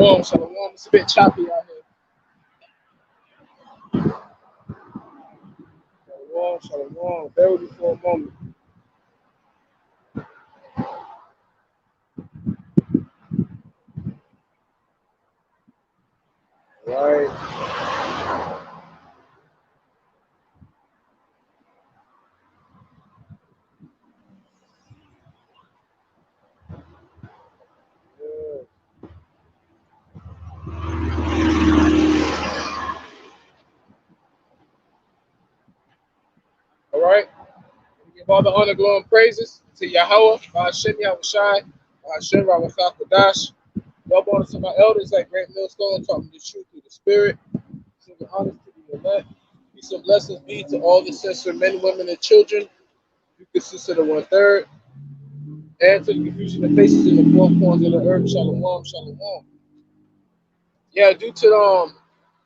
Shalom, shalom. It's a bit choppy out here. Shalom, shalom. Bear with me for a moment. All right. All right. Give all the honor, glory, and praises to Yahawah, YAHAWASHI, YASHARAHLA, QADASH. Love honor to my elders at Great Millstone, talking the truth through the spirit. Give the honors to the elect. Peace and blessings be to all the sincere men, women, and children. You consist of the 1/3. And to the confusion of faces in the four corners of the earth. Shalom, shalom. Yeah, due to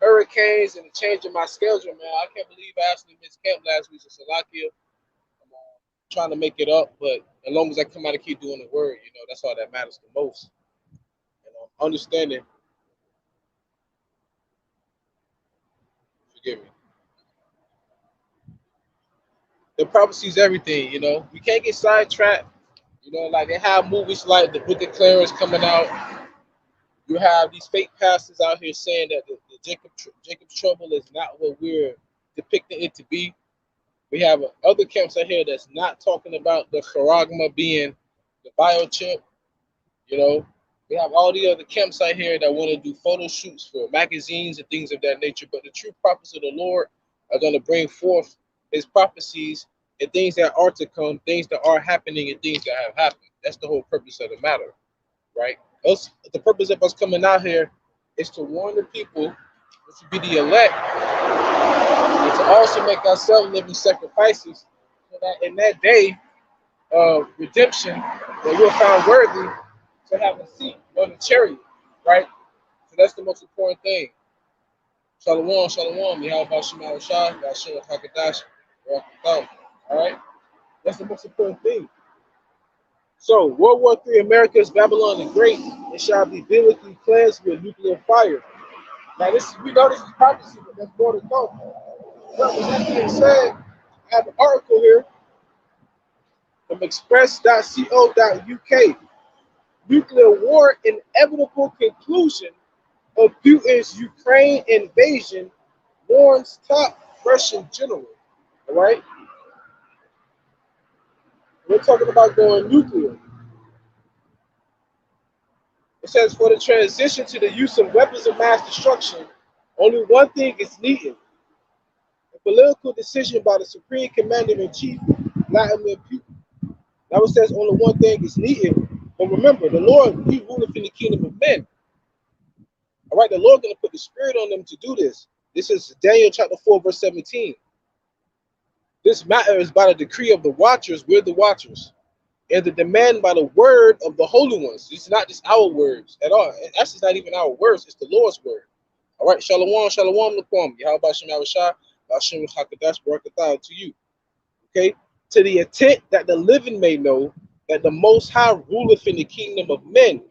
hurricanes and the change in my schedule, man, I can't believe I actually missed camp last week in Salakia. I'm trying to make it up, but as long as I come out and keep doing the word, that's all that matters the most. Understanding. Forgive me. The prophecy is everything, We can't get sidetracked. Like they have movies like the Book of Clarence coming out. You have these fake pastors out here saying that the Jacob's trouble is not what we're depicting it to be. We have other camps out here that's not talking about the charagma being the biochip. We have all the other camps out here that want to do photo shoots for magazines and things of that nature. But the true prophets of the Lord are going to bring forth his prophecies and things that are to come, things that are happening and things that have happened. That's the whole purpose of the matter, right? The purpose of us coming out here is to warn the people, which would be the elect, and to also make ourselves living sacrifices so that in that day of redemption that we're found worthy to have a seat on the chariot, right? So that's the most important thing. Shalom, shalom. YAHAWASHI, YASHARAHLA, all right? That's the most important thing. So, World War III, America is Babylon the Great, and shall be biblically cleansed with nuclear fire. Now, we know this is prophecy, but there's more to come. But with that being said, I have an article here from express.co.uk. Nuclear war inevitable conclusion of Putin's Ukraine invasion, warns top Russian general. All right? We're talking about going nuclear. It says, for the transition to the use of weapons of mass destruction, only one thing is needed: a political decision by the Supreme Commander-in-Chief, Vladimir Putin. Now it says only one thing is needed. But remember, the Lord, he ruleth in the kingdom of men. All right, the Lord going to put the spirit on them to do this. This is Daniel chapter 4, verse 17. This matter is by the decree of the watchers. We're the watchers. And the demand by the word of the holy ones. It's not just our words at all. That's just not even our words. It's the Lord's word. All right. Shalom, shalom, NAQAM. YAHAWASHI, YAHAWASHI, QADASH, barakatah to you. Okay. To the intent that the living may know that the Most High ruleth in the kingdom of men,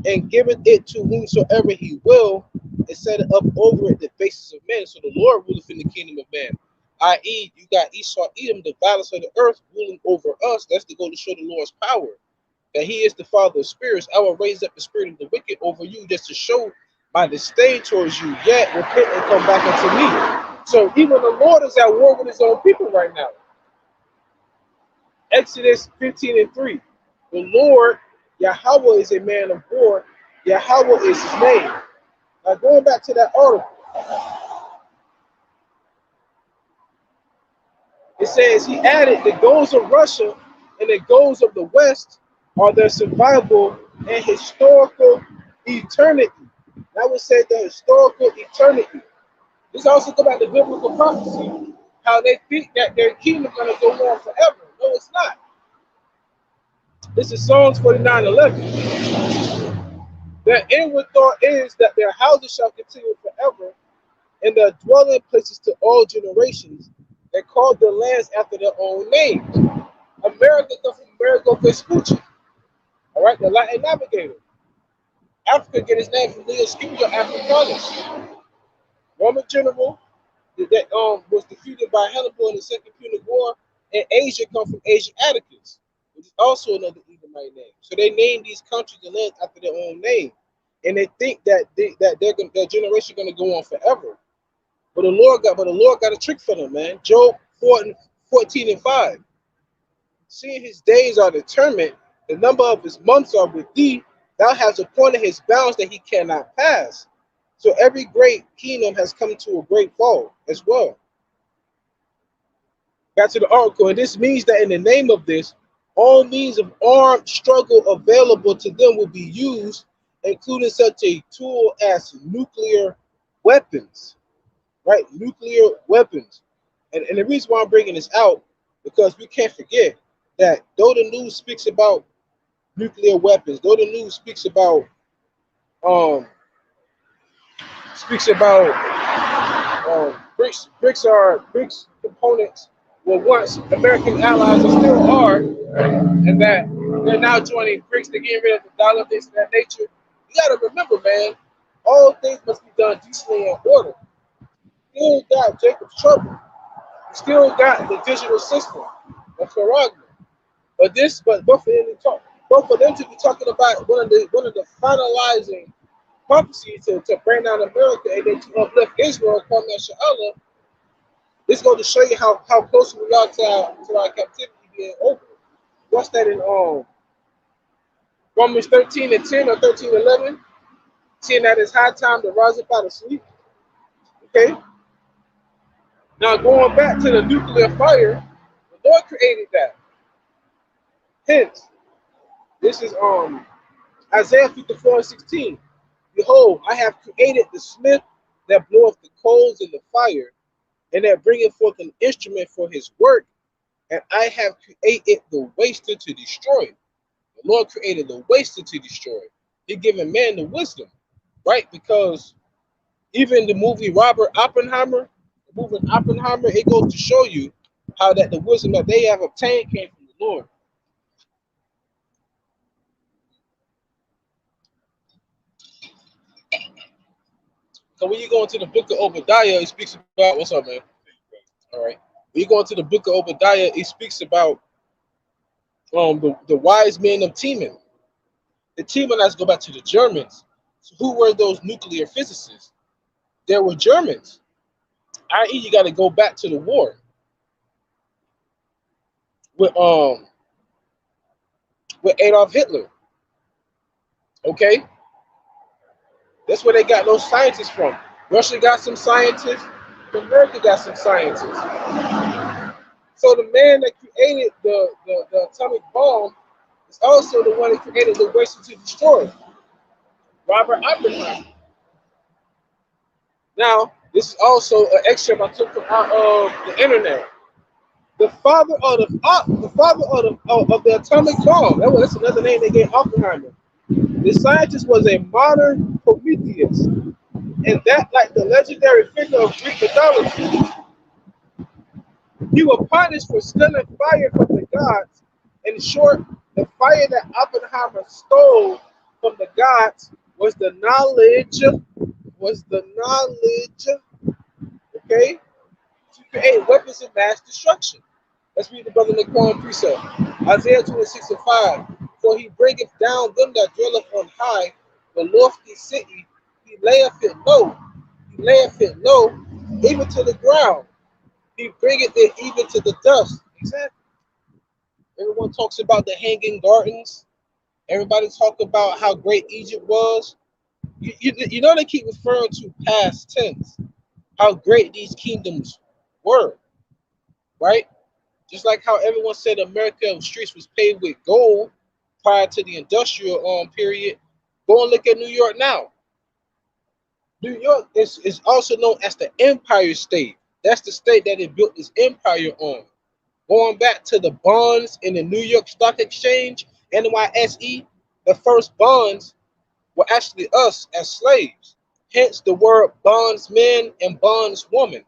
and giveth it to whomsoever he will, and set it up over it the basis of men. So the Lord ruleth in the kingdom of men. I.e., you got Esau, Edom, the violence of the earth, ruling over us. That's to go to show the Lord's power, that he is the Father of spirits. I will raise up the spirit of the wicked over you, just to show my disdain towards you, yet repent and come back unto me. So even the Lord is at war with his own people right now. Exodus 15:3. The Lord, Yahawah, is a man of war. Yahawah is his name. Now going back to that article, it says he added, the goals of Russia and the goals of the West are their survival and historical eternity. That would say the historical eternity. This also goes back to biblical prophecy, how they think that their kingdom is going to go on forever. No, it's not. This is Psalms 49:11. Their inward thought is that their houses shall continue forever, and their dwelling places to all generations. They call their lands after their own names. America comes from Amerigo Vespucci. All right, the Latin navigator. Africa get its name from Leo's Scipio Africanus, Roman general that was defeated by Hannibal in the Second Punic War, and Asia come from Asia Atticus, which is also another Edomite name. So they name these countries and lands after their own name, and they think that their generation going to go on forever. But the Lord got a trick for them, man. Job 14:5. Seeing his days are determined, the number of his months are with thee. Thou hast appointed his bounds that he cannot pass. So every great kingdom has come to a great fall as well. Back to the article, and this means that in the name of this, all means of armed struggle available to them will be used, including such a tool as nuclear weapons, right? Nuclear weapons. And the reason why I'm bringing this out, because we can't forget that though the news speaks about nuclear weapons, though the news speaks about BRICS components were once American allies and still are, and that they're now joining BRICS to get rid of the dollar, things of that nature. You gotta remember, man, all things must be done decently in order. Still got Jacob's trouble. Still got the digital system of Faragna. But for them to be talking about one of the finalizing prophecies to bring down America and then to uplift Israel, called YAHAWAH, this goes to show you how close we are to our captivity being over. What's that in Romans 13:10 or 13:11? Seeing that it's high time to rise up out of sleep. Okay. Now going back to the nuclear fire, the Lord created that. Hence, this is Isaiah 54:16. Behold, I have created the smith that bloweth the coals in the fire, and that bringeth forth an instrument for his work, and I have created the waster to destroy. The Lord created the waster to destroy. He given man the wisdom, right? Because even the movie Oppenheimer, it goes to show you how that the wisdom that they have obtained came from the Lord. So when you go into the book of Obadiah, it speaks about, what's up, man? All right. When you go into the book of Obadiah, it speaks about the wise men of Teman. The Temanites go back to the Germans. So who were those nuclear physicists? There were Germans. I.e., you got to go back to the war with Adolf Hitler. Okay, that's where they got those scientists from. Russia got some scientists. America got some scientists. So the man that created the atomic bomb is also the one that created the waster to destroy, Robert Oppenheimer. Now, this is also an excerpt I took from out of the internet. The father of the atomic bomb. That's another name they gave Oppenheimer. The scientist was a modern Prometheus, and that, like the legendary figure of Greek mythology, he was punished for stealing fire from the gods. In short, the fire that Oppenheimer stole from the gods was the knowledge, okay, to create weapons of mass destruction. Let's read the brother NAQAM precept. Isaiah 26:5. For he bringeth down them that dwelleth on high, the lofty city, he layeth it low, even to the ground. He bringeth it even to the dust. Exactly. Everyone talks about the hanging gardens. Everybody talk about how great Egypt was. You know they keep referring to past tense, how great these kingdoms were, right? Just like how everyone said American streets was paved with gold prior to the industrial period. Go and look at New York now. New York is also known as the Empire State. That's the state that it built its empire on. Going back to the bonds in the New York Stock Exchange, NYSE, the first bonds were actually us as slaves. Hence the word bondsmen and bondswoman.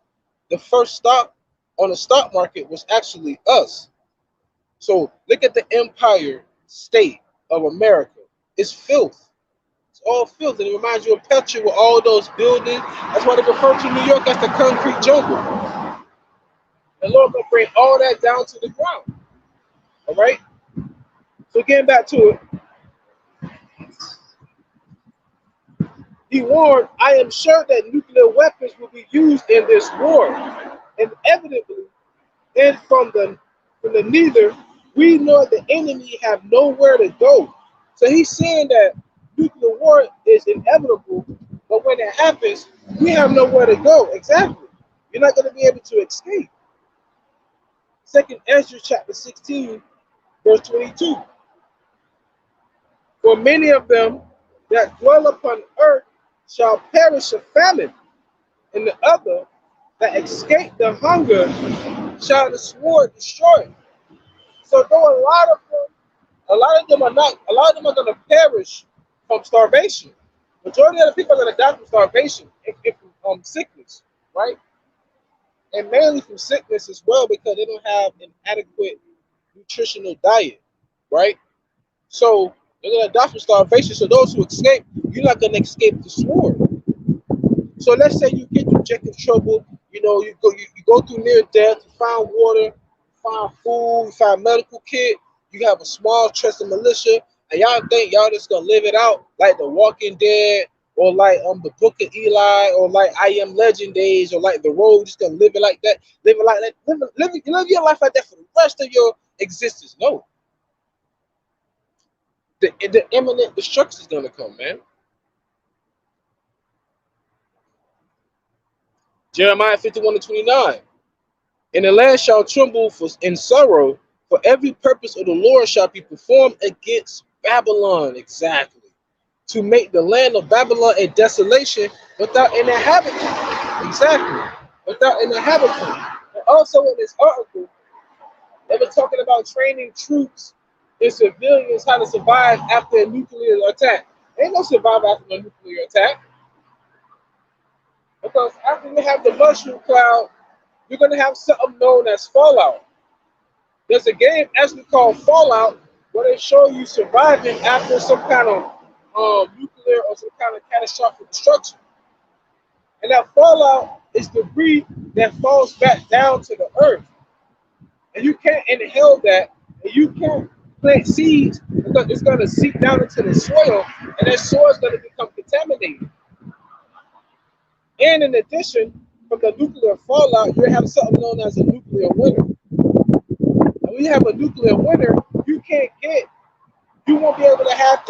The first stock on the stock market was actually us. So look at the Empire State of America. It's filth. It's It's all filled. And it reminds you of Petra with all those buildings. That's why they refer to New York as the concrete jungle. The Lord will bring all that down to the ground. All right? So getting back to it, he warned, I am sure that nuclear weapons will be used in this war. Inevitably, and from the neither, we know the enemy have nowhere to go. So he's saying that nuclear war is inevitable, but when it happens, we have nowhere to go. Exactly. You're not going to be able to escape. Second Ezra chapter 16, verse 22. For many of them that dwell upon earth shall perish of famine, and the other that escape the hunger shall the sword destroy. So though a lot of them are going to perish from starvation. Majority of the people are going to die from starvation and from sickness, right? And mainly from sickness as well, because they don't have an adequate nutritional diet, right? So they're going to die from starvation. So those who escape, you're not going to escape the sword. So let's say you get in trouble, you know, you go through near death, you find water, you find food, you find medical kit, you have a small trusted militia, and y'all think y'all just gonna live it out like The Walking Dead, or like the Book of Eli, or like I Am Legend days, or like The Road, just gonna live it like that, live your life like that for the rest of your existence. No. The imminent destruction is gonna come, man. Jeremiah 51:29. And the land shall tremble in sorrow, for every purpose of the Lord shall be performed against Babylon. Exactly. To make the land of Babylon a desolation without an inhabitant. Exactly. Without an inhabitant. And also in this article, they were talking about training troops and civilians how to survive after a nuclear attack. Ain't no survival after a nuclear attack. Because after you have the mushroom cloud, you're going to have something known as fallout. There's a game actually called Fallout where they show you surviving after some kind of nuclear or some kind of catastrophic destruction. And that fallout is debris that falls back down to the earth. And you can't inhale that, and you can't plant seeds because it's going to seep down into the soil, and that soil is going to become contaminated. And in addition, from the nuclear fallout, you have something known as a nuclear winter. And when you have a nuclear winter, you won't be able to have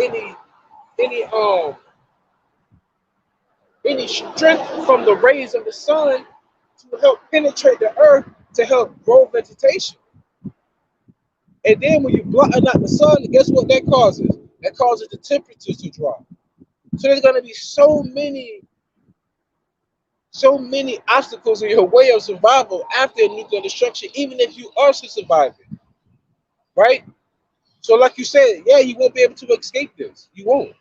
any strength from the rays of the sun to help penetrate the earth to help grow vegetation. And then when you block out the sun, guess what that causes? That causes the temperatures to drop. So there's going to be so many obstacles in your way of survival after a nuclear destruction, even if you are to survive it, right? So like you said, yeah, you won't be able to escape this. You won't.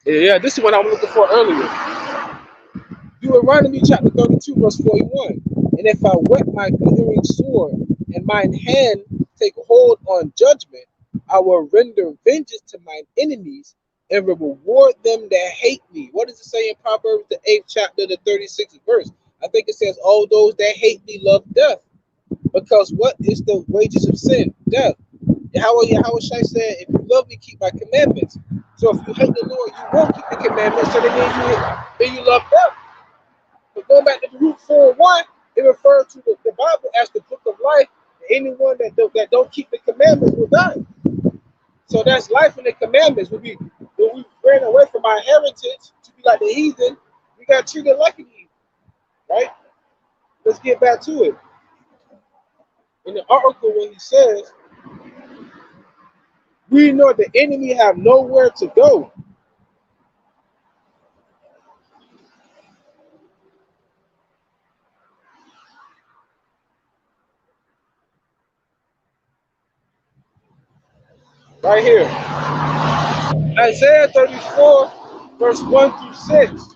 Yeah, this is what I was looking for earlier. Deuteronomy chapter 32, verse 41. And if I wet my glittering sword, and mine hand take hold on judgment, I will render vengeance to mine enemies, and will reward them that hate me. What does it say in Proverbs, the 8th chapter, the 36th verse? I think it says, all those that hate me love death. Because what is the wages of sin? Death. YAHAWASHI said, if you love me, keep my commandments. So if you hate the Lord, you won't keep the commandments, so then you love death. But going back to the root 4:1, it refers to the Bible as the book of life. Anyone that don't keep the commandments will die. So that's life in the commandments. When we ran away from our heritage to be like the heathen, we got treated like an heathen, right? Let's get back to it. In the article, when he says, we know the enemy have nowhere to go. Right here. Isaiah 34, verse 1 through 6.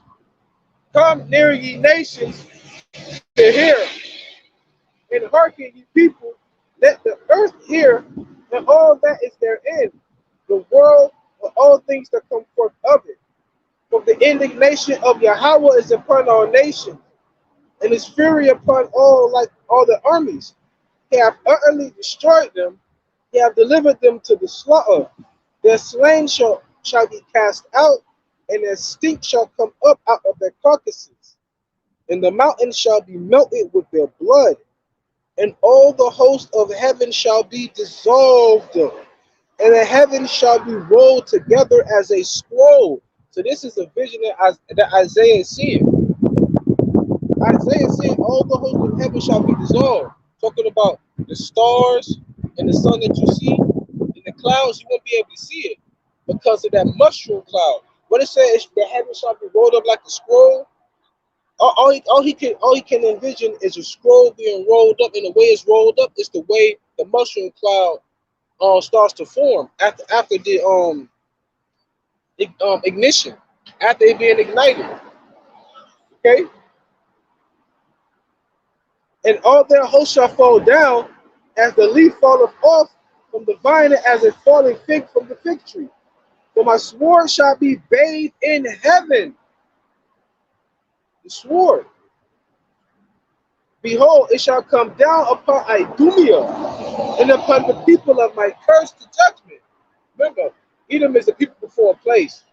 Come near ye nations to hear, and hearken ye people, let the earth hear, and all that is therein. The world for all things that come forth of it. For the indignation of Yahawah is upon all nations, and his fury upon all like all the armies. He hath utterly destroyed them, he hath delivered them to the slaughter. Their slain shall be cast out, and their stink shall come up out of their carcasses. And the mountains shall be melted with their blood, and all the host of heaven shall be dissolved, and the heavens shall be rolled together as a scroll. So this is a vision that Isaiah is seeing. Isaiah is saying all the host of heaven shall be dissolved. Talking about the stars and the sun that you see, and the clouds, you won't be able to see it because of that mushroom cloud. What it says, the heaven shall be rolled up like a scroll. All he can envision is a scroll being rolled up, and the way it's rolled up is the way the mushroom cloud starts to form after the ignition, after it being ignited. Okay, and all their hosts shall fall down as the leaf falleth off from the vine, as a falling fig from the fig tree. For my sword shall be bathed in heaven. The sword. Behold, it shall come down upon Idumea and upon the people of my curse to judgment. Remember, Edom is the people before a place.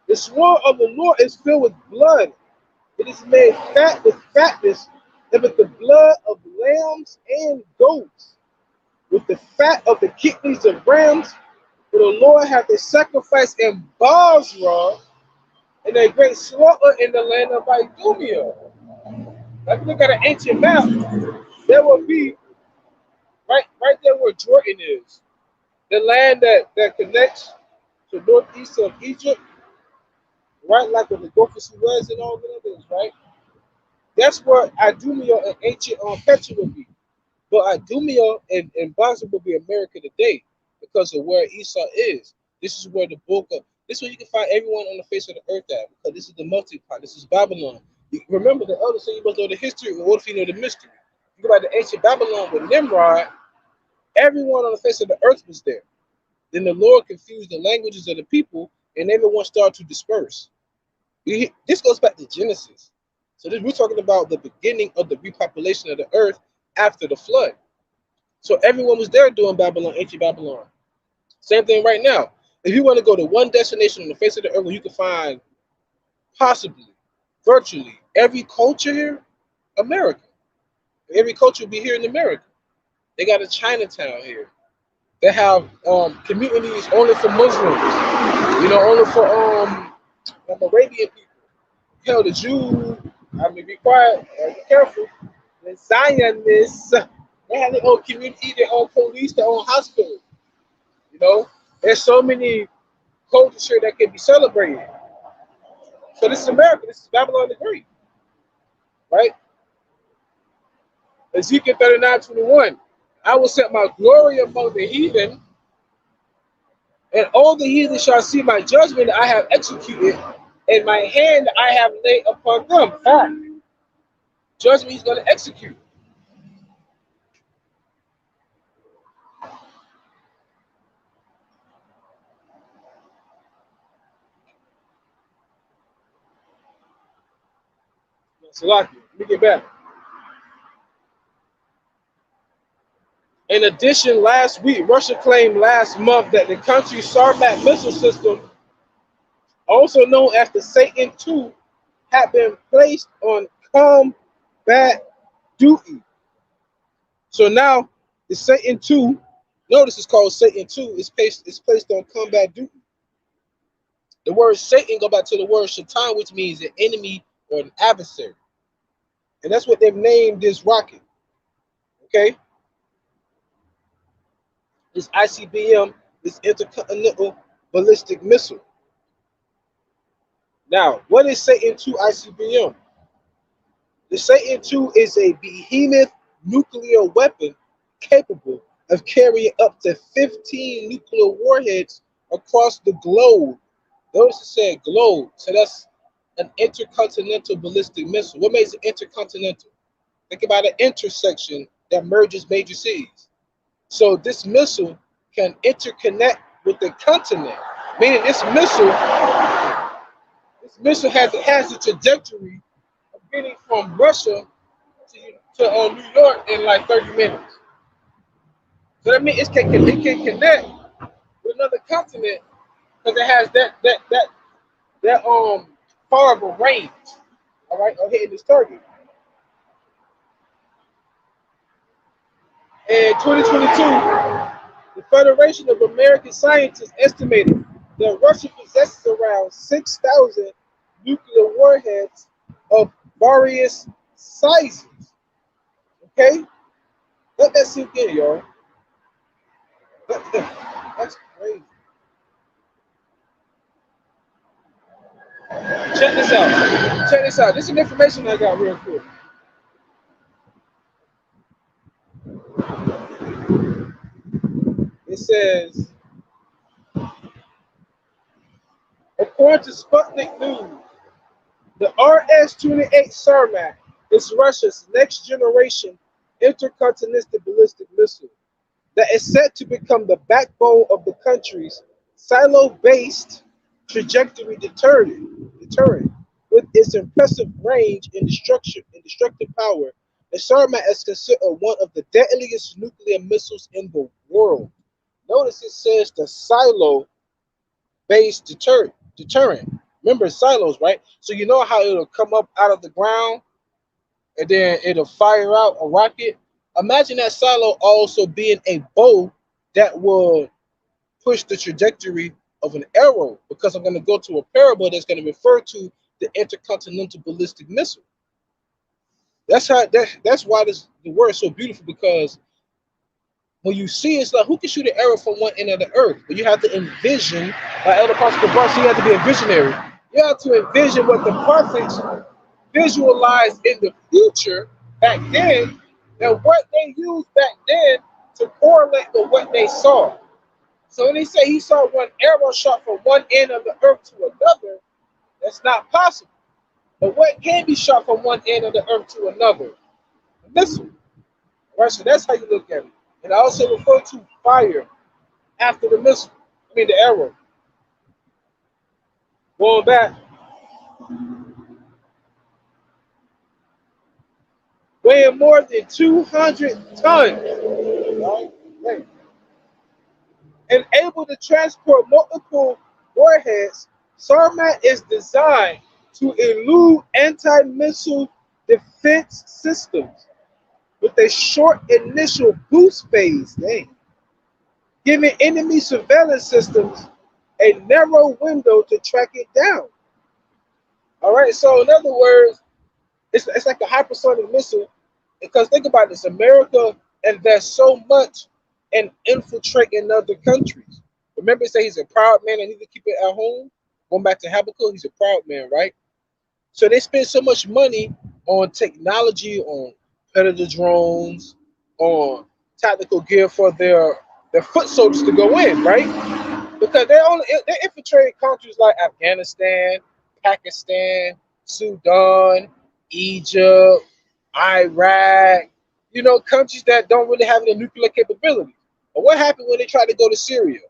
The sword of the Lord is filled with blood. It is made fat with fatness, and with the blood of lambs and goats, with the fat of the kidneys of rams. For the Lord hath a sacrifice in Basra, and a great slaughter in the land of Idumea. If you look at an ancient map, there will be right there where Jordan is, the land that connects to northeast of Egypt, right, like with the Gulf of Suez and all of that is, right? That's where Idumea and ancient Petra will be. But Idumea and Basra will be America today because of where Esau is. This is where the book of, this is where you can find everyone on the face of the earth at, because this is the multi-pot. This is Babylon. You remember the elders say you must know the history, or what if you know the mystery? You go back to ancient Babylon with Nimrod, everyone on the face of the earth was there. Then the Lord confused the languages of the people, and everyone started to disperse. This goes back to Genesis. So we're talking about the beginning of the repopulation of the earth after the flood. So everyone was there during Babylon, ancient Babylon. Same thing right now. If you want to go to one destination on the face of the earth where you can find possibly, virtually, every culture here, America. Every culture will be here in America. They got a Chinatown here. They have communities only for Muslims, only for Arabian people. Hell, the Jews, be quiet, be careful. The Zionists, they have their own community, their own police, their own hospital. There's so many cultures here that can be celebrated. So this is America. This is Babylon the Great, right? Ezekiel 39:21. I will set my glory among the heathen, and all the heathen shall see my judgment I have executed, and my hand I have laid upon them. Judgment he's going to execute. Salaki, let me get back. In addition, last week, Russia claimed last month that the country's Sarmat missile system, also known as the Satan II, had been placed on combat duty. So now the Satan II, notice it's called Satan II, is placed on combat duty. The word Satan go back to the word Shaitan, which means an enemy or an adversary. And that's what they've named this rocket. Okay? This ICBM, this intercontinental ballistic missile. Now, what is Satan II ICBM? The Satan II is a behemoth nuclear weapon capable of carrying up to 15 nuclear warheads across the globe. Notice it said globe, so that's an intercontinental ballistic missile. What makes it intercontinental? Think about an intersection that merges major cities. So this missile can interconnect with the continent. Meaning this missile has a trajectory of getting from Russia to New York in like 30 minutes. So that means it can connect with another continent because it has that far of a range. All right, of hitting this target. In 2022, the Federation of American Scientists estimated that Russia possesses around 6,000 nuclear warheads of various sizes. Okay? Let that sink in, y'all. That's crazy. Check this out. Check this out. This is some information I got real quick. It says, according to Sputnik News, the RS-28 Sarmat is Russia's next generation intercontinental ballistic missile that is set to become the backbone of the country's silo-based trajectory deterrent. With its impressive range and destructive power, the Sarmat is considered one of the deadliest nuclear missiles in the world. Notice it says the silo-based deterrent. Remember silos, right? So you know how it'll come up out of the ground and then it'll fire out a rocket. Imagine that silo also being a bow that will push the trajectory of an arrow, because I'm going to go to a parable that's going to refer to the intercontinental ballistic missile. That's why the word is so beautiful, because when you see it's like, who can shoot an arrow from one end of the earth? But you have to envision, like Elder Pastor GABAR, so you have to be a visionary. You have to envision what the prophets visualized in the future back then, and what they used back then to correlate with what they saw. So when he say he saw one arrow shot from one end of the earth to another, that's not possible. But what can be shot from one end of the earth to another? A missile. Right? So that's how you look at it. And I also refer to fire after the missile. I mean the arrow. Going back. Weighing more than 200 tons. Right? And able to transport multiple warheads, Sarmat is designed to elude anti-missile defense systems with a short initial boost phase, giving enemy surveillance systems a narrow window to track it down. All right, so in other words, it's like a hypersonic missile, because think about this, America invests so much in infiltrating other countries. Remember, it says he's a proud man and he can keep it at home. Going back to Habakkuk, he's a proud man, right? So they spend so much money on technology, on predator drones, on tactical gear for their foot soldiers to go in, right? Because they're infiltrating countries like Afghanistan, Pakistan, Sudan, Egypt, Iraq, countries that don't really have any nuclear capability. But what happened when they tried to go to Syria?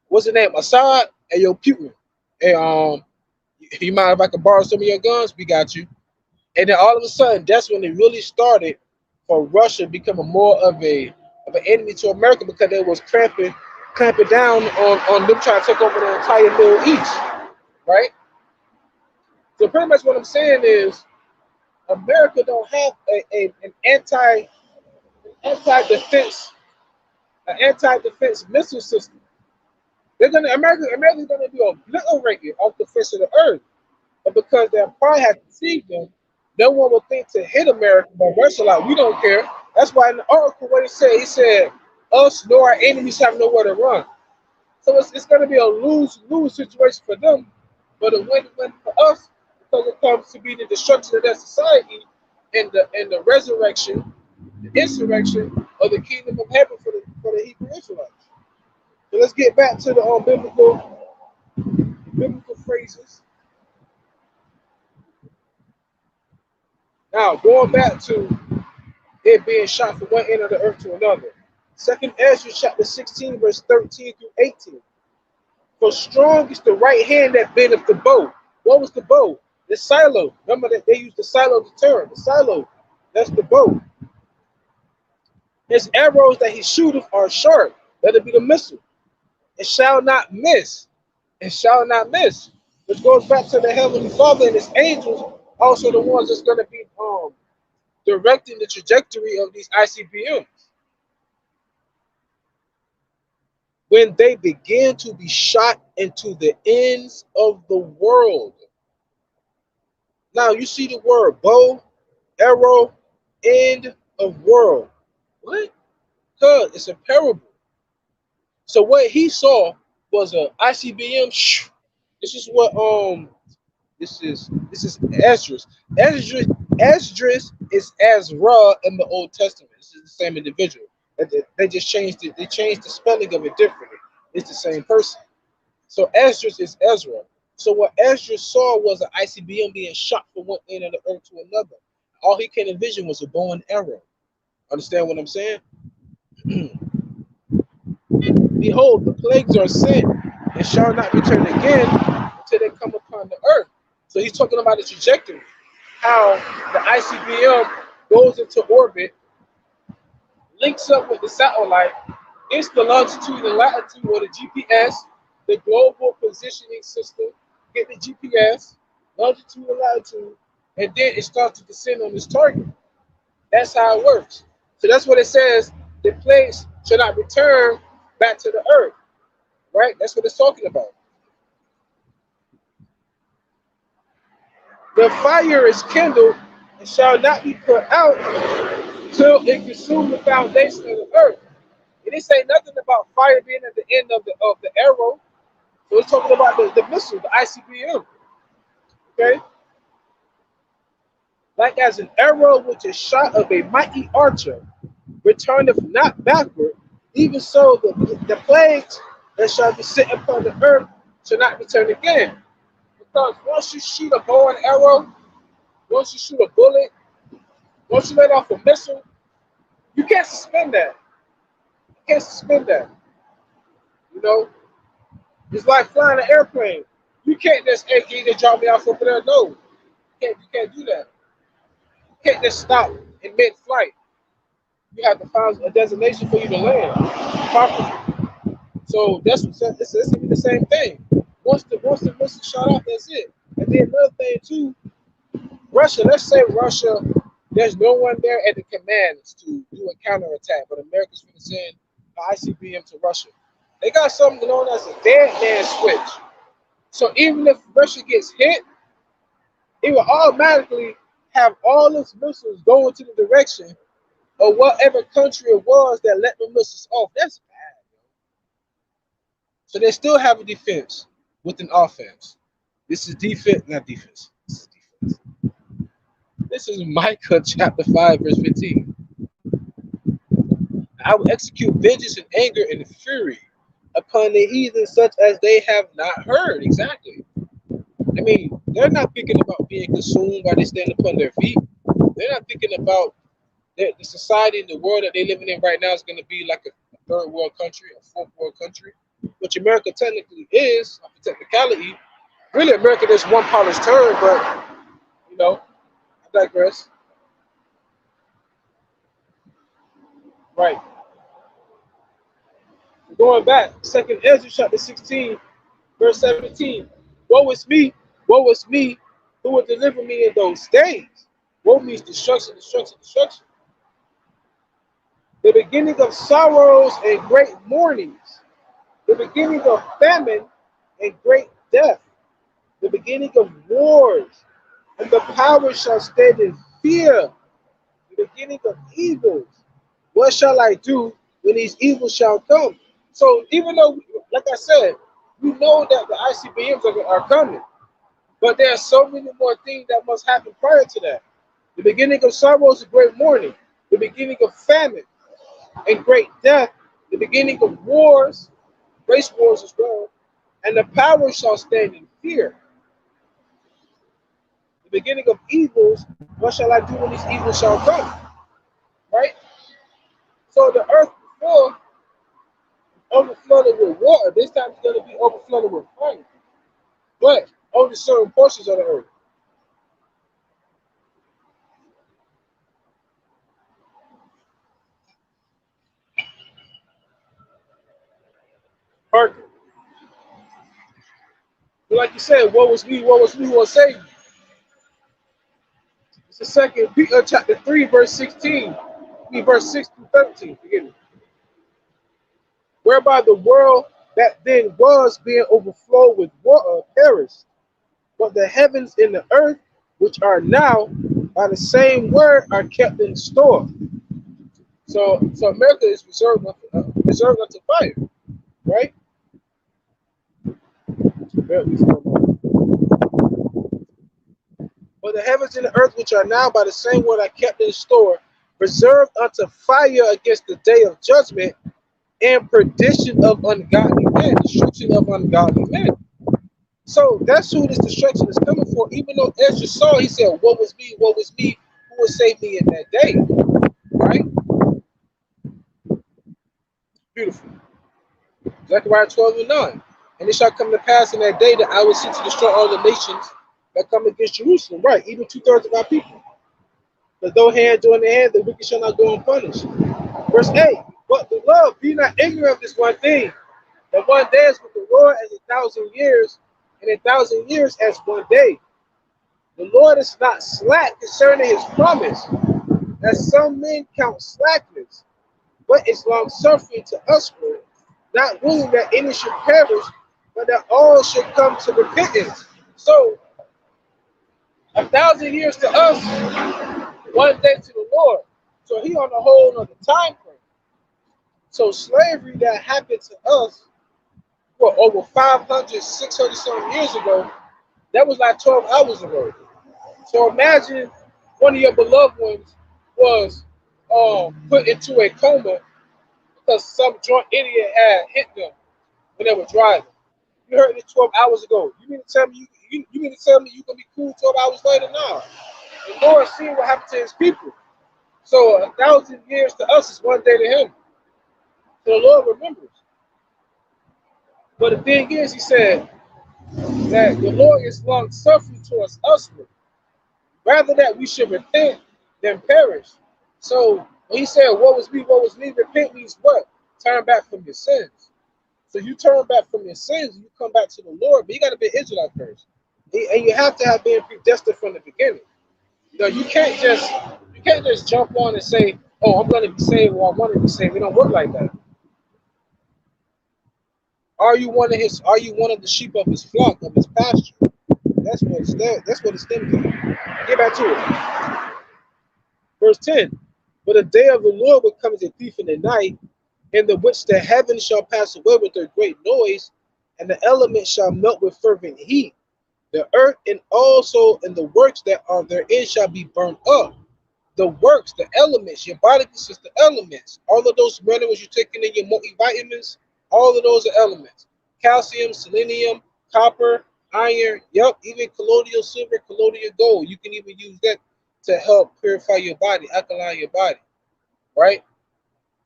What's the name? Assad and your Putin. Hey, you mind if I can borrow some of your guns? We got you. And then all of a sudden, that's when it really started for Russia becoming more of an enemy to America, because they was clamping down on them trying to take over the entire Middle East, right? So pretty much what I'm saying is, America don't have an anti-defense missile system. America's gonna be obliterated off the face of the earth. But because their pride has deceived them, no one will think to hit America. But Russia, like, we don't care. That's why in the article, what he said, us nor our enemies have nowhere to run. So it's gonna be a lose-lose situation for them, but a win-win for us, because it comes to be the destruction of their society and the resurrection, the insurrection of the kingdom of heaven for the Hebrew Israelites. So let's get back to the biblical phrases. Now, going back to it being shot from one end of the earth to another. Second Ezra chapter 16, verse 13 through 18. For strong is the right hand that bendeth the bow. What was the bow? The silo. Remember that they used the silo to turn. The silo, that's the bow. His arrows that he shooteth are sharp. Let it be the missile. It shall not miss. It shall not miss. Which goes back to the Heavenly Father and his angels, also the ones that's going to be directing the trajectory of these ICBMs. When they begin to be shot into the ends of the world. Now you see the word bow, arrow, end of world. What? Because it's a parable. So what he saw was a ICBM. This is what this is Esdras. Esdras is Ezra in the Old Testament. This is the same individual. They just changed it. They changed the spelling of it differently. It's the same person. So Esdras is Ezra. So what Esdras saw was an ICBM being shot from one end of the earth to another. All he can envision was a bow and arrow. Understand what I'm saying? Behold, the plagues are sent and shall not return again until they come upon the earth. So he's talking about the trajectory, how the ICBM goes into orbit, links up with the satellite, it's the longitude and latitude or the GPS, the global positioning system, get the GPS, longitude and latitude, and then it starts to descend on this target. That's how it works. So that's what it says, the plagues shall not return back to the earth, right? That's what it's talking about. The fire is kindled and shall not be put out till it consume the foundation of the earth. It didn't say nothing about fire being at the end of the arrow. So it's talking about the missile, the ICBM. Okay? Like as an arrow which is shot of a mighty archer, returneth not backward, even so the plagues that shall be sent upon the earth shall not return again. Because once you shoot a bow and arrow, once you shoot a bullet, once you let off a missile, you can't suspend that. You can't suspend that. You know? It's like flying an airplane. You can't just, hey, can you just drop me off over there? No. You can't do that. You can't just stop in mid-flight. You have to find a designation for you to land properly. So that's what it's gonna be the same thing. Once the missile shot off, that's it. And then another thing too, Russia, let's say Russia, there's no one there at the commands to do a counterattack, but America's gonna send an ICBM to Russia. They got something known as a dead man switch. So even if Russia gets hit, it will automatically have all its missiles going to the direction of whatever country it was that let the missiles off. That's bad. So they still have a defense with an offense. This is defense, not defense. This is defense. This is Micah chapter 5, verse 15. I will execute vengeance and anger and fury upon the heathen such as they have not heard. Exactly. I mean, they're not thinking about being consumed while they stand upon their feet. They're not thinking about the society and the world that they're living in right now is going to be like a third world country, a fourth world country, which America technically is, of technicality. Really, America is one polished term, but, you know, I digress. Right. Going back, 2nd Ezra chapter 16, verse 17. Woe is me, who will deliver me in those days? Woe means destruction, destruction, destruction. The beginning of sorrows and great mournings. The beginning of famine and great death. The beginning of wars. And the power shall stand in fear. The beginning of evils. What shall I do when these evils shall come? So even though, like I said, we know that the ICBMs are coming, but there are so many more things that must happen prior to that. The beginning of sorrows and great mourning, the beginning of famine and great death, the beginning of wars, race wars as well, and the power shall stand in fear. The beginning of evils, what shall I do when these evils shall come? right? So the earth before overflowed with water. This time it's going to be overflowed with fire. But only certain portions of the earth. Hearken. But like you said, what was me, who will save you? It's the second Peter chapter 3, verse 16. Verse 6 through 13. Forgive me. Whereby the world that then was being overflowed with water perished, but the heavens and the earth, which are now by the same word, are kept in store. So America is reserved unto fire, right? But the heavens and the earth, which are now by the same word, are kept in store, reserved unto fire against the day of judgment and perdition of ungodly men, destruction of ungodly men. So that's who this destruction is coming for. Even though Ezra saw, he said, "What was me? What was me? Who will save me in that day?" Right? Beautiful. Zechariah 12:9. And it shall come to pass in that day that I will seek to destroy all the nations that come against Jerusalem. Right, even 2/3 of our people. But though hand join the hand, the wicked shall not go unpunished. Verse 8. But beloved, be not ignorant of this one thing, that one day is with the Lord as 1,000 years, and 1,000 years as one day. The Lord is not slack concerning his promise, as some men count slackness, but is long suffering to usward, not willing that any should perish, but that all should come to repentance. So 1,000 years to us, one day to the Lord. So he on a whole other time frame. So slavery that happened to us, what, over 500, 600 some years ago, that was like 12 hours ago. So imagine one of your beloved ones was put into a coma because some drunk idiot had hit them when they were driving. You heard it 12 hours ago. You mean to tell me you mean to tell me you gonna be cool 12 hours later? Now, the Lord seeing what happened to his people. So 1,000 years to us is one day to him. So the Lord remembers. But the thing is, he said that the Lord is long suffering towards us, rather that we should repent than perish. So when he said, what was me, repent means what? Turn back from your sins. So you turn back from your sins and you come back to the Lord, but you got to be Israelite first. And you have to have been predestined from the beginning. You know, you can't just jump on and say, oh, I'm going to be saved or I want to be saved. It don't work like that. Are you one of the sheep of his flock, of his pasture? That's what it's stems to. Get back to it. Verse 10. But the day of the Lord will come as a thief in the night, in the which the heavens shall pass away with a great noise, and the elements shall melt with fervent heat. The earth and also and the works that are therein shall be burnt up. The works, the elements, your body consists of elements. All of those minerals you're taking in your multivitamins, all of those are elements. Calcium, selenium, copper, iron, even colloidal silver, colloidal gold. You can even use that to help purify your body, alkaline your body, right?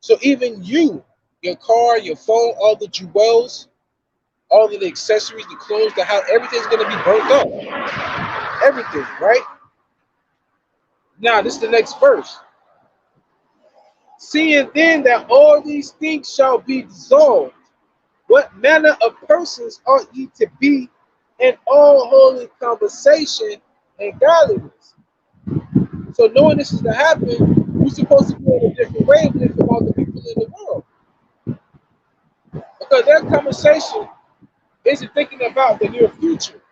So even you, your car, your phone, all the jewels, all of the accessories, the clothes, the house, everything's going to be burnt up. Everything, right? Now, this is the next verse. Seeing then that all these things shall be dissolved, what manner of persons ought ye to be in all holy conversation and godliness? So knowing this is to happen, we're supposed to be in a different wavelength from all the people in the world. Because their conversation isn't thinking about the near future.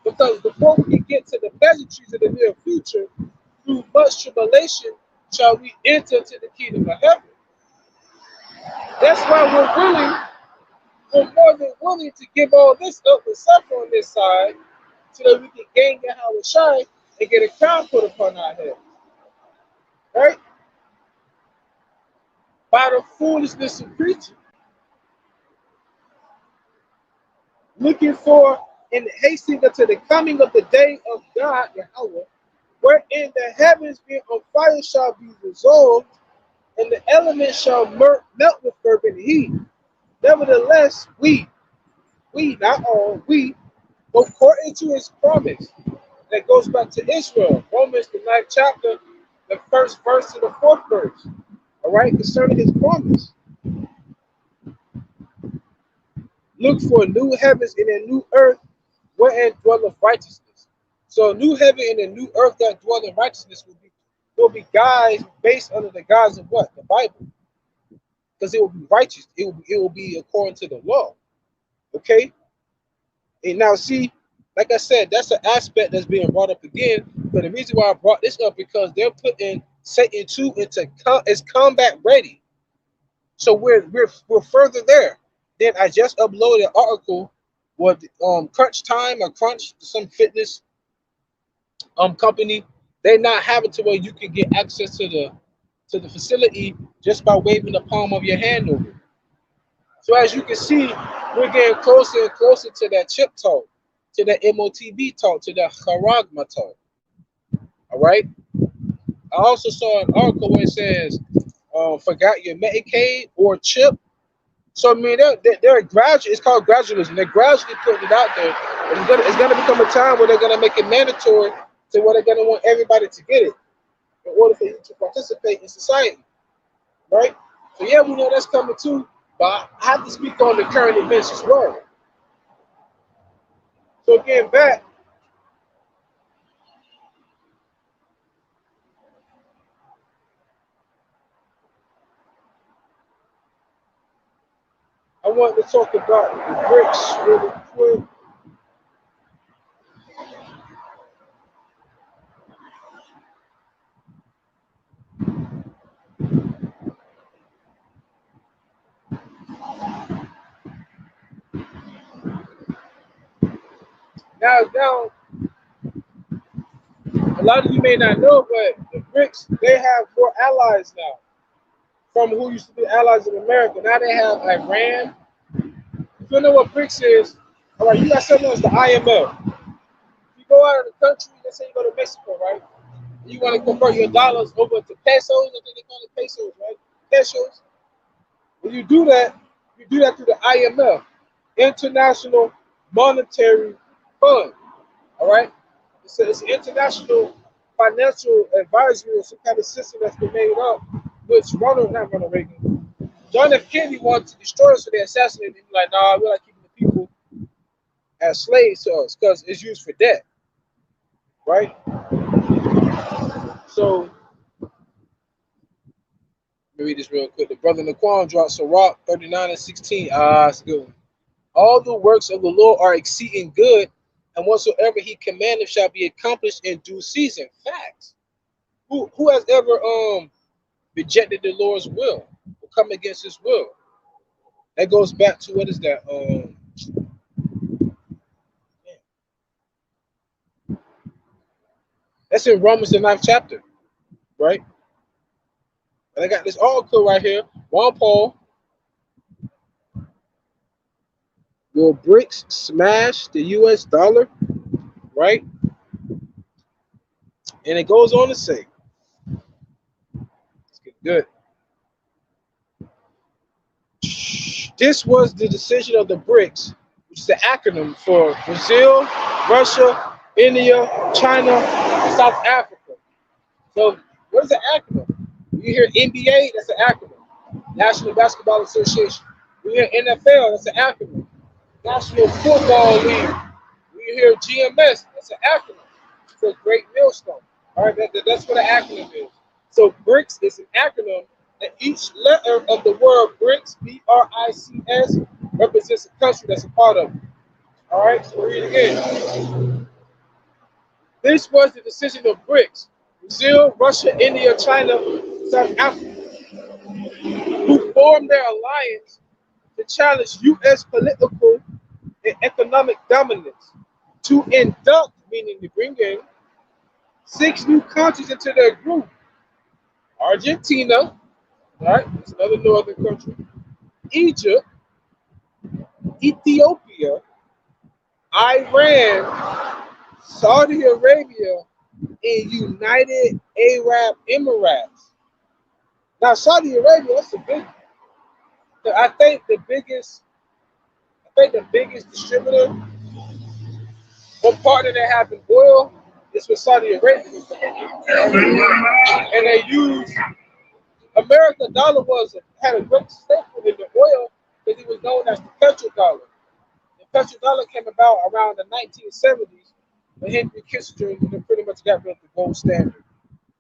Because before we can get to the pleasantries of the near future, through much tribulation shall we enter into the kingdom of heaven. That's why we're more than willing to give all this up and suffer on this side so that we can gain YAHAWASHI and get a crown put upon our head. Right? By the foolishness of preaching. Looking for and hastening unto the coming of the day of God, Yahweh, wherein the heavens being on fire shall be resolved, and the elements shall melt with fervent heat. Nevertheless, not all, we, according to his promise, that goes back to Israel, Romans the 9th chapter, the first verse to the fourth verse. All right, concerning his promise. Look for new heavens and a new earth wherein dwelleth righteousness. So a new heaven and a new earth that dwell in righteousness will be guys based under the guise of what? The Bible. Because it will be righteous. It will be according to the law. Okay? And now see, like I said, that's an aspect that's being brought up again. But the reason why I brought this up because they're putting Satan 2 into is combat ready. So we're further there. Then I just uploaded an article with Crunch Time or Crunch, some fitness company. They not have it to where you can get access to the facility just by waving the palm of your hand over it. So as you can see, we're getting closer and closer to that chip talk, to that MOTB talk, to that charagma talk. All right. I also saw an article where it says, forgot your Medicaid or chip. So I mean, they're gradual. It's called gradualism. They're gradually putting it out there. It's gonna become a time where they're gonna make it mandatory to where they're gonna want everybody to get it in order for you to participate in society, right? So yeah, we know that's coming too. But I have to speak on the current events as well. So again, back. I want to talk about the BRICS really quick. Now, a lot of you may not know, but the BRICS, they have more allies now from who used to be allies of America. Now they have Iran. If you know what BRICS is, all right, you got something as the IMF. If you go out of the country, let's say you go to Mexico, right? You want to convert your dollars over to pesos, I think they call it pesos, right? Pesos. When you do that through the IMF, International Monetary Fund. All right? It's an international financial advisory or some kind of system that's been made up, which not Ronald Reagan. John F. Kennedy wanted to destroy us, so they assassinated him. Like, nah, we're not keeping the people as slaves to us because it's used for debt. Right? So, let me read this real quick. The brother NAQAM dropped Sirach 39:16. It's a good one. All the works of the Lord are exceeding good, and whatsoever he commandeth shall be accomplished in due season. Facts. Who has ever rejected the Lord's will or come against his will? That goes back to what is that? That's in Romans the 9th chapter, right? And I got this article right here. Juan Paul, will BRICS smash the US dollar, right? And it goes on to say, let's get good. This was the decision of the BRICS, which is the acronym for Brazil, Russia, India, China, and South Africa. So what is the acronym? You hear NBA, that's an acronym. National Basketball Association. We hear NFL, that's an acronym. National Football League. We hear GMS, that's an acronym. It's a great millstone. All right, that's what an acronym is. So BRICS is an acronym, and each letter of the word BRICS, B-R-I-C-S, represents a country that's a part of it. All right, so read it again. This was the decision of BRICS: Brazil, Russia, India, China, South Africa, who formed their alliance to challenge U.S. political and economic dominance, to induct, meaning to bring in, 6 new countries into their group: Argentina, right? That's another northern country. Egypt, Ethiopia, Iran, Saudi Arabia, and United Arab Emirates. Now Saudi Arabia, that's the big. I think the biggest distributor or partner that have in oil is with Saudi Arabia, and they use American dollar had a great staple in the oil because it was known as the petrodollar. The petrodollar came about around the 1970s when Henry Kissinger pretty much got rid of the gold standard.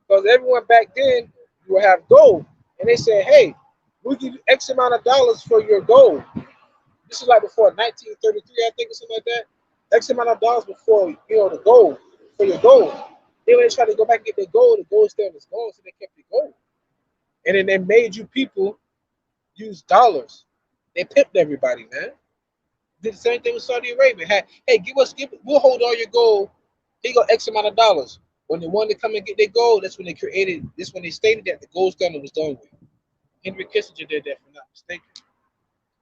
Because everyone back then you would have gold, and they said, "Hey, we'll give you X amount of dollars for your gold." This is like before 1933, I think, or something like that. X amount of dollars before the gold for your gold. Then when they tried to go back and get their gold, the gold standard was gone, so they kept the gold. And then they made you people use dollars. They pimped everybody, man. Did the same thing with Saudi Arabia. Hey, we'll hold all your gold. Here you go, X amount of dollars. When they wanted to come and get their gold, that's when they stated that the gold standard was done with. Henry Kissinger did that, if I'm not mistaken.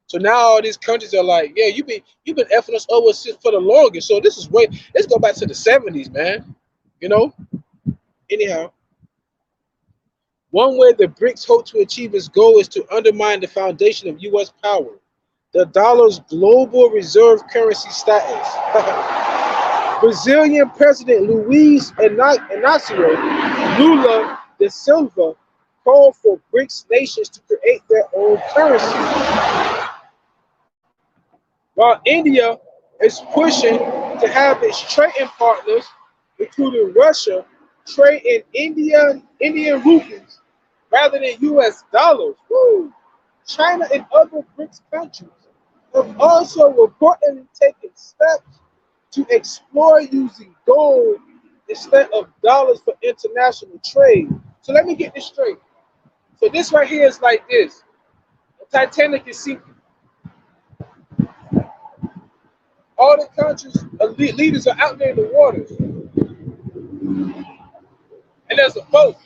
So now all these countries are like, yeah, you've been effing us over for the longest. So let's go back to the 70s, man. Anyhow. One way the BRICS hope to achieve its goal is to undermine the foundation of U.S. power, the dollar's global reserve currency status. Brazilian President Luiz Inácio Lula da Silva called for BRICS nations to create their own currency, while India is pushing to have its trading partners, including Russia, trade in Indian rupees rather than U.S. dollars. Woo. China and other BRICS countries have also reportedly taken steps to explore using gold instead of dollars for international trade. So let me get this straight. So this right here is like this. The Titanic is sinking. All the countries' leaders are out there in the waters. And there's a boat.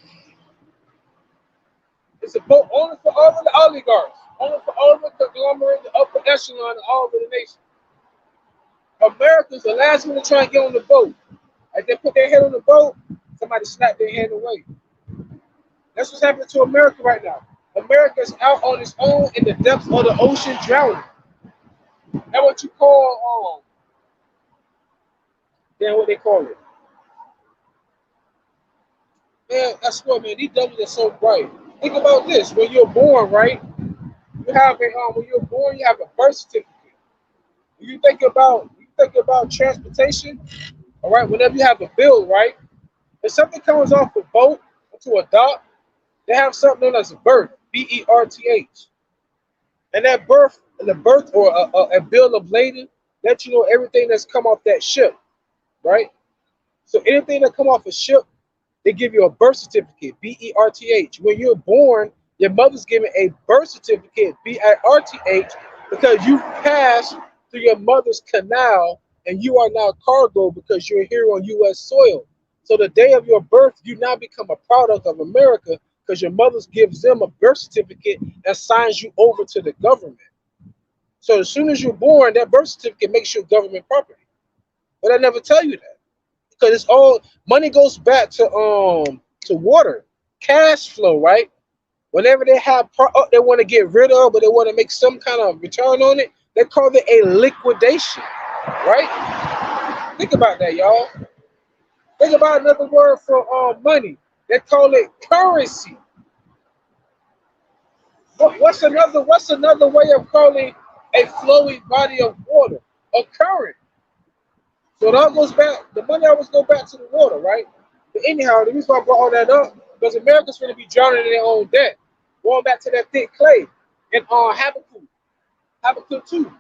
It's a boat only for all of the oligarchs, only for all of the conglomerate, the upper echelon, and all of the nations. America's the last one to try and get on the boat. As they put their head on the boat, somebody snapped their hand away. That's what's happening to America right now. America's out on its own in the depths of the ocean drowning. That's what you call, what they call it. Man, I swear, man, these devils are so bright. Think about this. When you're born, right? You have when you're born, you have a birth certificate. When you think about transportation, all right, whenever you have a bill, right? If something comes off a boat to a dock, they have something known as a berth, B-E-R-T-H. And that berth or a bill of lading lets you know everything that's come off that ship, right? So anything that come off a ship, they give you a birth certificate, B-E-R-T-H. When you're born, your mother's giving a birth certificate, B-I-R-T-H, because you passed through your mother's canal and you are now cargo because you're here on U.S. soil. So the day of your birth, you now become a product of America because your mother gives them a birth certificate that signs you over to the government. So as soon as you're born, that birth certificate makes you government property. But I never tell you that because it's all money goes back to water, cash flow, right? Whenever they have they want to get rid of, but they want to make some kind of return on it, they call it a liquidation, right? Think about that, y'all. Think about another word for money. They call it currency. What's another way of calling a flowing body of water? A current. So that goes back. The money always go back to the water, right? But anyhow, the reason why I brought all that up because America's going to be drowning in their own debt. Going back to that thick clay and Habakkuk 2.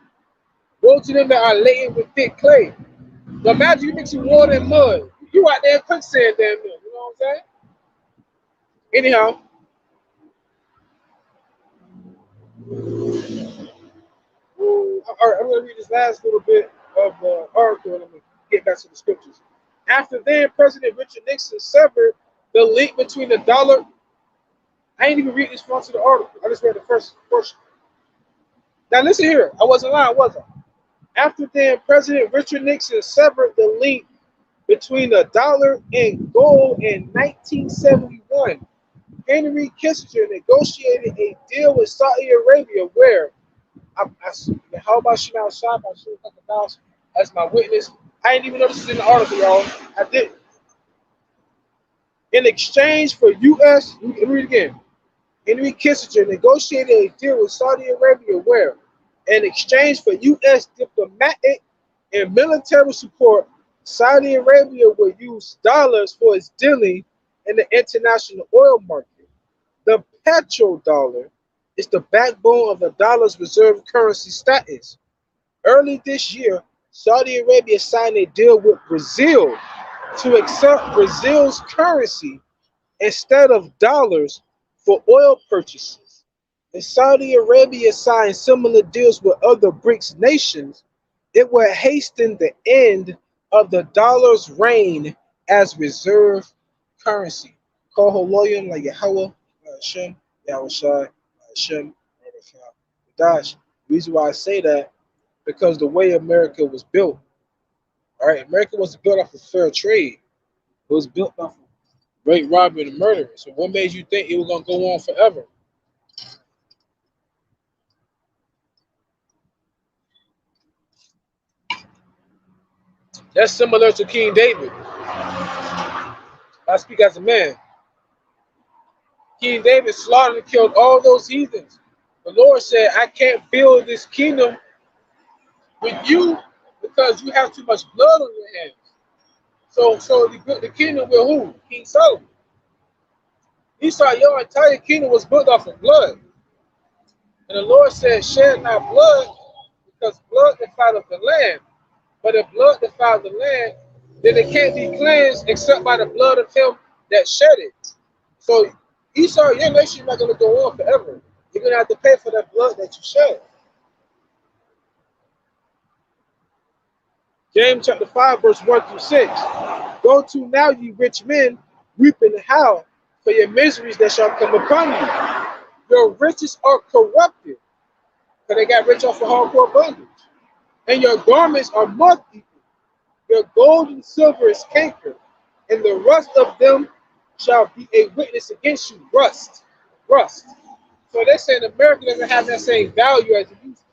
Woe to them that are laden with thick clay. Now imagine you mixing water and mud. You out there in quicksand damn near. You know what I'm saying? Anyhow. All right, I'm going to read this last little bit of the article and I'm going to get back to the scriptures. After then, President Richard Nixon severed the link between the dollar. I ain't even read this front of the article. I just read the first portion. Now listen here. I wasn't lying, was I? After then, President Richard Nixon severed the link between the dollar and gold in 1971. Henry Kissinger negotiated a deal with Saudi Arabia where how about she now shop? I should have announced as my witness. I didn't even know this was in the article, y'all. I did. In exchange for U.S. Let me read it again. Henry Kissinger negotiated a deal with Saudi Arabia where, in exchange for U.S. diplomatic and military support, Saudi Arabia will use dollars for its dealing in the international oil market. The petrodollar is the backbone of the dollar's reserve currency status. Early this year, Saudi Arabia signed a deal with Brazil to accept Brazil's currency instead of dollars for oil purchases. And Saudi Arabia signed similar deals with other BRICS nations. It will hasten the end of the dollar's reign as reserve currency. Koholoyim like Yahawah, SHAM, YAHAWASHI, SHAM, QADASH. The reason why I say that, because the way America was built, all right, America was built off of fair trade. It was built off of rape, robbery, and murder. So what made you think it was going to go on forever? That's similar to King David. I speak as a man. King David slaughtered and killed all those heathens. The Lord said, I can't build this kingdom with you because you have too much blood on your hands. So the kingdom with who? King Solomon. He saw your entire kingdom was built off of blood. And the Lord said, shed not blood, because blood defileth the land. But if blood defileth the land, then it can't be cleansed except by the blood of him that shed it. So Esau, your nation is not going to go on forever. You're going to have to pay for that blood that you shed. James chapter 5, verse 1 through 6. Go to now, ye rich men, weep and howl for your miseries that shall come upon you. Your riches are corrupted, because they got rich off of hardcore bondage. And your garments are moth-eaten. Your gold and silver is cankered, and the rust of them shall be a witness against you. Rust. So they're saying America doesn't have that same value as it used to.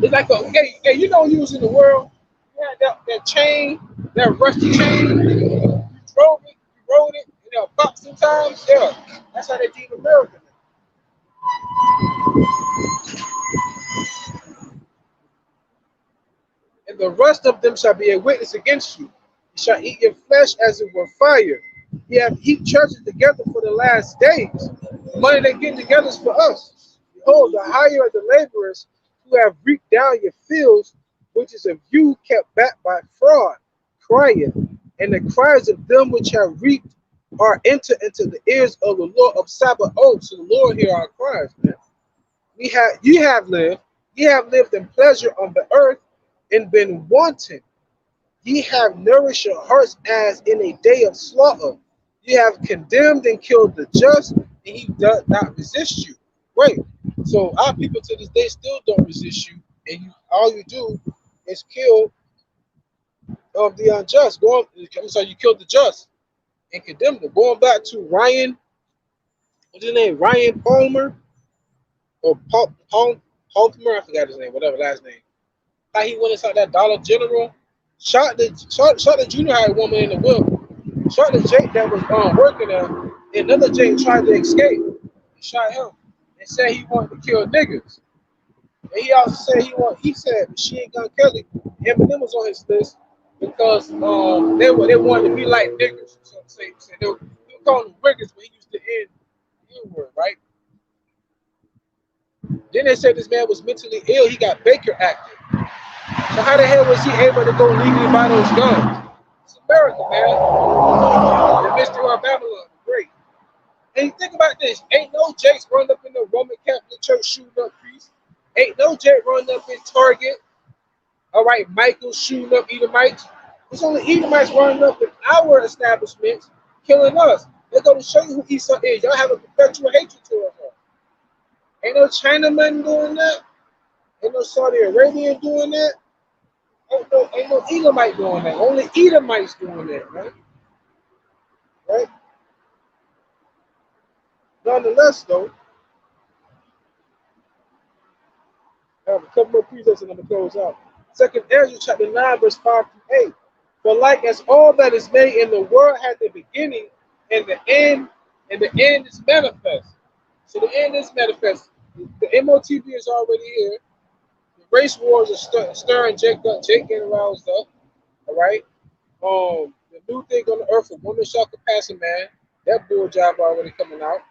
It's like, okay, you know, you was in the world, you had that chain, that rusty chain, you rode it, you know, pop sometimes. Yeah, that's how they treat America now. And the rest of them shall be a witness against you. You shall eat your flesh as it were fire. You have heaped churches together for the last days. The money they get together is for us. Behold, the hire of the laborers who have reaped down your fields, which is of you kept back by fraud, crieth, and the cries of them which have reaped are entered into the ears of the Lord of Sabbath. Oh, so the Lord hear our cries, man. Ye have lived in pleasure on the earth, and been wanton. Ye have nourished your hearts as in a day of slaughter. Ye have condemned and killed the just, and he does not resist you. Right. So our people to this day still don't resist you, and all you do is kill the unjust. So you killed the just and condemned them. Going back to Ryan, what's his name? Ryan Palmer or Palmer? I forgot his name. Whatever last name. How he went inside that Dollar General, shot the junior high woman in the whip, shot the Jake that was working there, and another Jake tried to escape. He shot him and said he wanted to kill niggas. And he also said he said Machine Gun Kelly, Eminem was on his list because they wanted to be like niggas. So they were calling them wiggers, but he used to end the N-word, right? Then they said this man was mentally ill. He got Baker acted. So how the hell was he able to go legally buy those guns? It's America, man. The mystery of Babylon, great. And think about this: ain't no Jakes run up in the Roman Catholic Church shooting up priests. Ain't no Jake run up in Target. All right, Michael shooting up Edomites. It's only Edomites running up in our establishments, killing us. They're going to show you who Esau is. Y'all have a perpetual hatred towards her. Ain't no Chinaman doing that. Ain't no Saudi Arabian doing that. Ain't no Edomite doing that. Only Edomites doing that, right? Right? nonetheless, though, I have a couple more precepts and I'm going to close out. Second Ezra chapter 9, verse 5 through 8. For like as all that is made in the world had the beginning and the end is manifest. So the end is manifest. The MOTV is already here. The race wars are stirring Jake getting aroused up. All right. The new thing on the earth, a woman shall surpass a man. That bull job already coming out.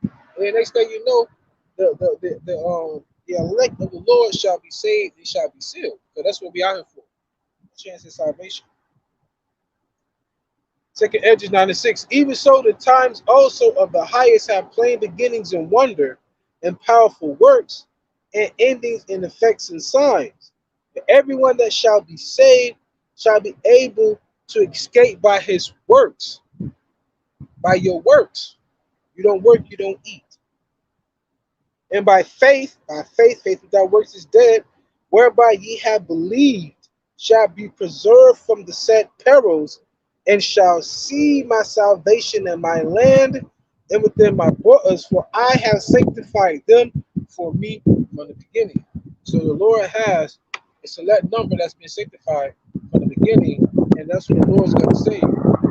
And the next thing you know, the elect of the Lord shall be saved, they shall be sealed. So that's what we out here for. A chance of salvation. Second Edges 96. Even so, the times also of the highest have plain beginnings in wonder and powerful works, and endings in effects and signs. But everyone that shall be saved shall be able to escape by his works. By your works. You don't work, you don't eat. And by faith, faith without works is dead, whereby ye have believed, shall be preserved from the said perils, and shall see my salvation in my land and within my borders, for I have sanctified them for me from the beginning. So the Lord has a select number that's been sanctified from the beginning, and that's what the Lord's going to save.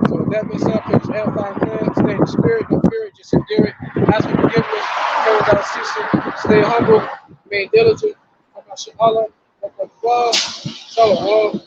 So with that being said, please edify man, stay in the spirit, no fear, just endure it. Ask for forgiveness, pray without ceasing, stay humble, remain diligent. YAHAWAH, Shalom.